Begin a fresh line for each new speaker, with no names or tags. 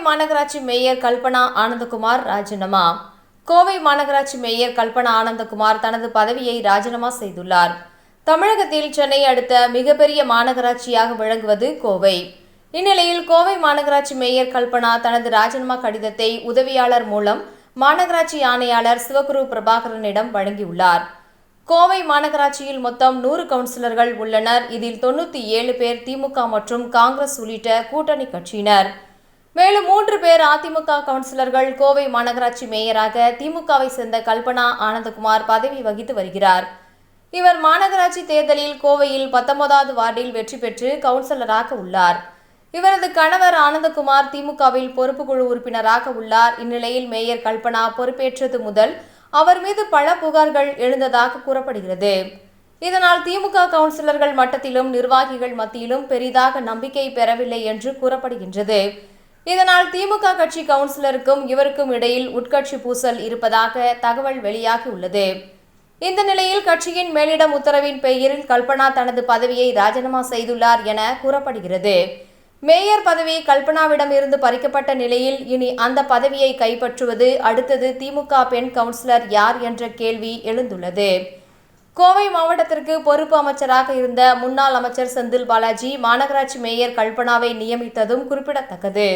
மாநகராட்சி மேயர் கல்பனா ஆனந்தகுமார் ராஜினாமா. கோவை மாநகராட்சி மேயர் கல்பனா ஆனந்தகுமார் தனது பதவியை ராஜினாமா செய்துள்ளார். தமிழகத்தில் சென்னை அடுத்த மிகப்பெரிய மாநகராட்சியாக விளங்குவது கோவை. இந்நிலையில் கோவை மாநகராட்சி மேயர் கல்பனா தனது ராஜினாமா கடிதத்தை உதவியாளர் மூலம் மாநகராட்சி ஆணையாளர் சிவகுரு பிரபாகரனிடம் வழங்கியுள்ளார். கோவை மாநகராட்சியில் மொத்தம் 100 கவுன்சிலர்கள் உள்ளனர். இதில் 97 பேர் திமுக மற்றும் காங்கிரஸ் உள்ளிட்ட கூட்டணி கட்சியினர். மேலும் 3 பேர் அதிமுக கவுன்சிலர்கள். கோவை மாநகராட்சி மேயராக திமுகவை சேர்ந்த கல்பனா ஆனந்தகுமார் பதவி வகித்து வருகிறார். இவர் மாநகராட்சி தேர்தலில் கோவையில் 19வது வார்டில் வெற்றி பெற்று கவுன்சிலராக உள்ளார். இவரது கணவர் ஆனந்தகுமார் திமுகவில் பொறுப்புக்குழு உறுப்பினராக உள்ளார். இந்நிலையில் மேயர் கல்பனா பொறுப்பேற்றது முதல் அவர் மீது பல புகார்கள் எழுந்ததாக கூறப்படுகிறது. இதனால் திமுக கவுன்சிலர்கள் மட்டத்திலும் நிர்வாகிகள் மத்தியிலும் பெரிதாக நம்பிக்கை பெறவில்லை என்று கூறப்படுகின்றது. இதனால் திமுக கட்சி கவுன்சிலருக்கும் இவருக்கும் இடையில் உட்கட்சி பூசல் இருப்பதாக தகவல் வெளியாகியுள்ளது. இந்த நிலையில் கட்சியின் மேலிடம் உத்தரவின் பெயரில் கல்பனா தனது பதவியை ராஜினாமா செய்துள்ளார் என கூறப்படுகிறது. மேயர் பதவி கல்பனாவிடம் இருந்து பறிக்கப்பட்ட நிலையில் இனி அந்த பதவியை கைப்பற்றுவது அடுத்தது திமுக பெண் கவுன்சிலர் யார் என்ற கேள்வி எழுந்துள்ளது. கோவை மாவட்டத்திற்கு பொறுப்பு அமைச்சராக இருந்த முன்னாள் அமைச்சர் செந்தில் பாலாஜி மாநகராட்சி மேயர் கல்பனாவை நியமித்ததும் குறிப்பிடத்தக்கது.